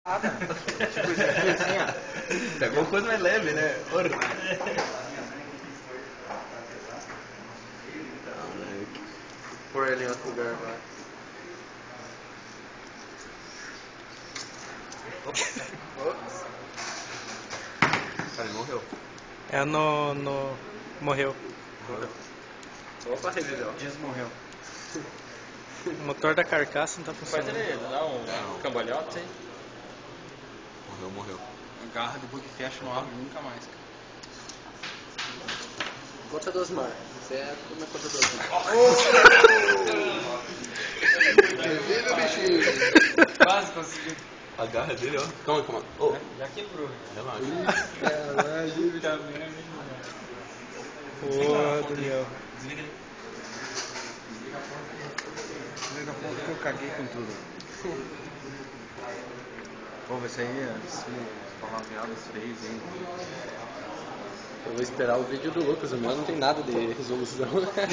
Tipo, assim, ó. Pegou coisa mais leve, né? Pôr ele em outro lugar agora. Ops. Cara, ele morreu. É no... Morreu. Opa, reviveu. Desmorreu. O motor da carcaça não tá Faz funcionando. ele dar um cambalhota, hein? Morreu. Agarra depois que fecha, não abre nunca mais, cara. Conta do Osmar. Você é como é conta do Osmar. Revive o bichinho. Quase consegui. A garra dele, ó. Calma. Já quebrou. Relaxa. Tá vendo? Pô, Daniel. Desliga ele. Desliga a ponta que eu caguei com tudo. Pô, vai sair assim, palavreadas feias, hein? Eu vou esperar o vídeo do Lucas. O meu não tem nada de resolução. Tá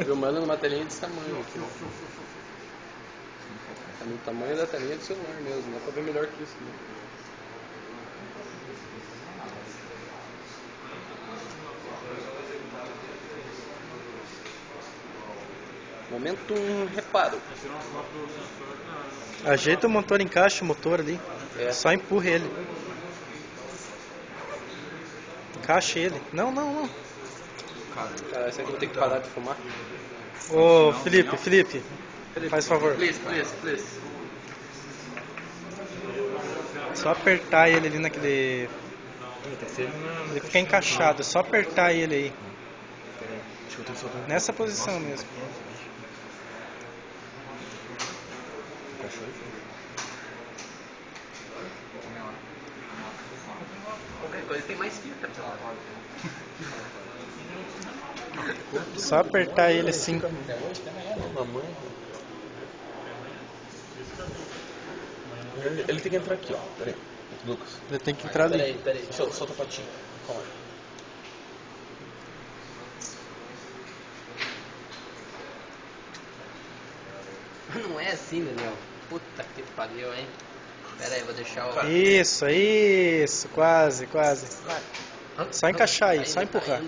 filmando numa telinha desse tamanho aqui. Tá no tamanho da telinha do celular mesmo. Não dá pra ver melhor que isso. Né? Momento reparo. Ajeita o motor, encaixa o motor ali. É. Só empurra ele. Encaixa ele. Não. Cara, será que eu vou ter que parar de fumar? Ô, Felipe. Faz favor. Please. Só apertar ele ali naquele... Ele fica encaixado. É só apertar ele aí. Nessa posição mesmo. Qualquer coisa tem mais fita. Só apertar ele assim. Ele tem que entrar aqui, ó. Peraí. Lucas. Ele tem que entrar ali. Peraí. Solta a patinha. Calma aí. Não é assim, Daniel. Puta que pariu, hein? Pera aí, vou deixar o... Isso. Quase. Só encaixar aí, só empurrar.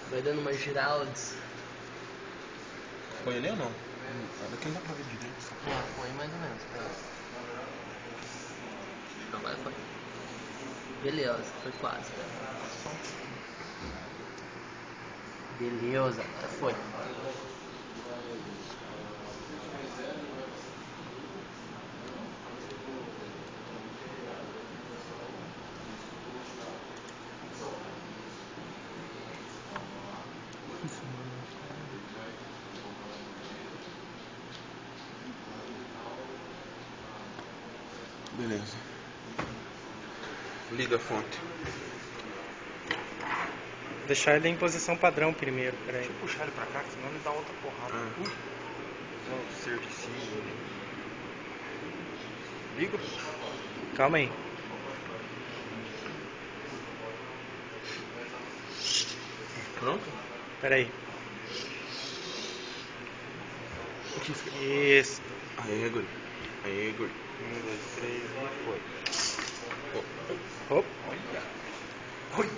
Vai dando uma giraldes. Põe ele ou não? Daqui não dá pra ver direito. Põe mais ou menos. Agora foi. Beleza, foi quase. Beleza, agora foi. Beleza. Liga a fonte. Deixar ele em posição padrão primeiro. Peraí. Deixa eu puxar ele pra cá, que senão ele dá outra porrada. Não, servicinho. Liga? Calma aí. Pronto? Peraí. Isso. Aí, guri. 1, 2, 3 e foi. Opa. Olha,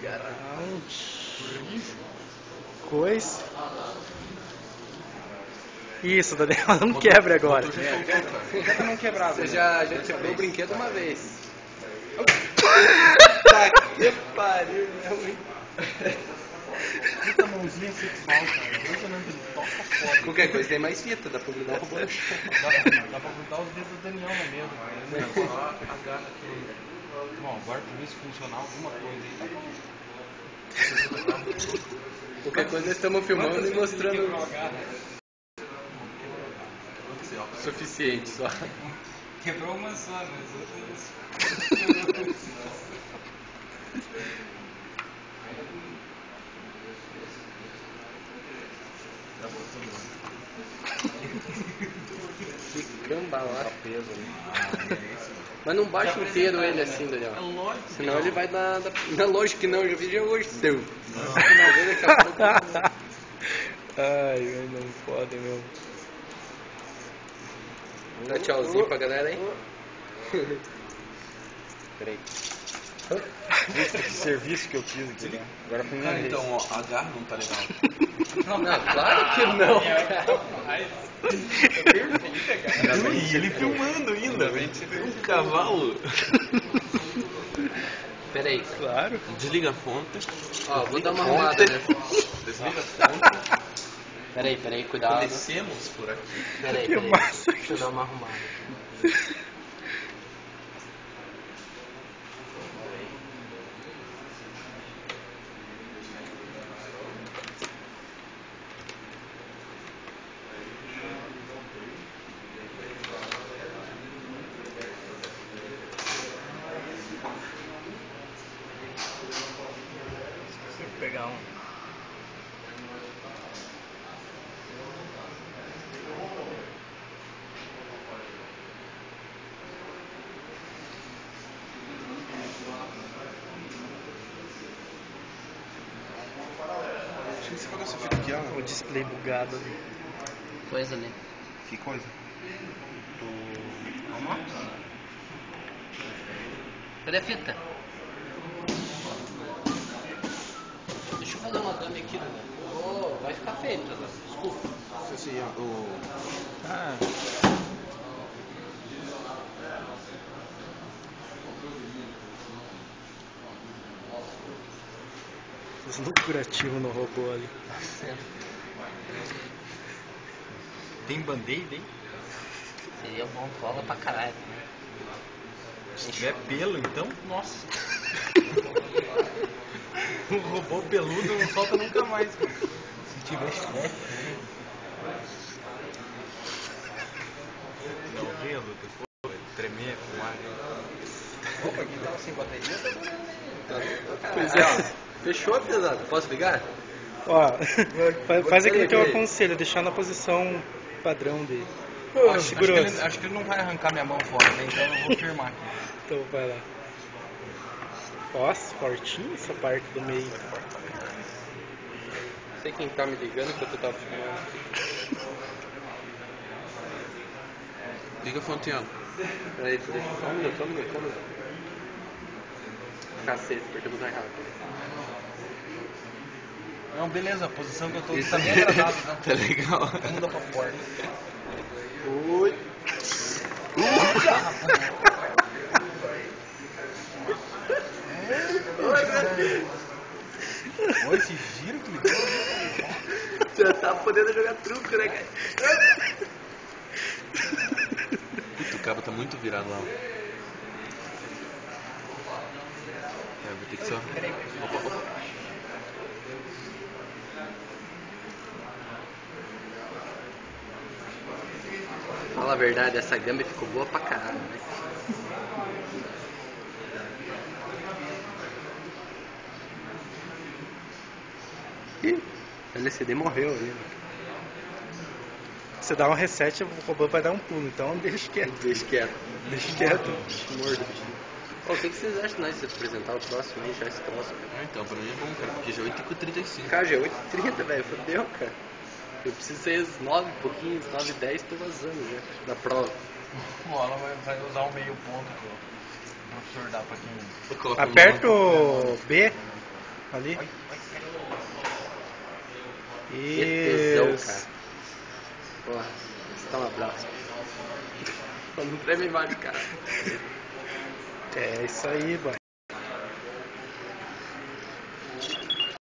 Coisa. Isso, Daniel. Não quebre agora. Tenta não quebrar, você velho. já quebrou o brinquedo uma vez. Tá que pariu, realmente. Puta mãozinha sexual, cara. Impressionante, ele toca foda. Qualquer coisa tem mais fita, dá pra grudar o robô no chão. Dá pra botar os dedos do Daniel na mesa, cara. Só agarra aqui. Bom, agora pra ver se funcionar alguma coisa aí. Qualquer coisa nós estamos filmando e mostrando. Suficiente só. Quebrou uma só, mas outras... Que cambalacho. Mas não baixa inteiro ele assim, Daniel. É lógico. Senão ele vai dar... Não, lógico que não, eu já vi já hoje. Deu. Daqui a pouco... Ai, não pode mesmo. Dá tchauzinho pra galera aí. Peraí. Que serviço que eu fiz aqui, né? Agora foi minha Cara, vez. então, ó, H não tá legal. Não, claro que não. E ele filmando ainda, velho. Você viu um cavalo. Pera aí. Claro. Desliga a fonte. Ó, vou dar uma arrumada, né? Desliga a fonte. Pera aí, cuidado. Descemos por aqui. Pera aí. Que massa. Deixa eu dar uma arrumada. Vou pegar um. Acho que você pagou essa fita aqui, ó. O display bugado ali. Coisa ali. Que coisa. Cadê a fita? Deixa eu fazer uma dummy aqui, né? Oh, vai ficar feio, tá? Desculpa. Assim, ó. O... Ah. Fiz lucrativo no robô ali. Tem band-aid, hein? Seria bom, cola pra caralho. Se tiver pelo, então, nossa. O robô peludo não solta nunca mais. Cara. Se tiver chefe. Não vê, Lucas? Pô, tremer, fumar. Opa, aqui tava sem bateria, tá bom. Pois é, ó. Fechou, pesado? Posso ligar? Ó, faz aquilo que eu aconselho, deixar na posição padrão dele. Acho que ele não vai arrancar minha mão fora, né? Então eu vou firmar aqui. Então vai lá. Nossa, fortinho essa parte do meio. Não sei quem tá me ligando enquanto eu tava filmando. Liga a fonteando. Peraí, deixa eu só um minuto. Cacete, apertei o botão errado. Não, beleza, a posição que eu tô aqui tá bem agradável, né? Tá legal. Muda pra porta. Oi. Olha esse giro que ele deu. Já tá podendo jogar truco, né, cara? Puta, o cabo tá muito virado lá. É, vou ter que só... Opa. Fala a verdade, essa gamba ficou boa pra caralho, né? Ih, o LCD morreu ali. Você dá um reset, o robô vai dar um pulo, então deixa quieto. Deixa quieto. Deixa quieto. Mordo, bichinho. Ô, o que vocês acham, né, de você apresentar o próximo aí, já esse troço? Então, pra mim é bom, cara, porque já é 8h35. Cara, já é 8h30, velho, fodeu, cara. Eu preciso ser às 9 e pouquinho, 9h10, tô vazando já, da prova. Bom, ela vai usar o meio ponto que o professor dá pra quem... Aperta o B ali. Que tesão, Isso. cara. Porra, você tá um abraço. Não treme mais, cara. É isso aí, boy.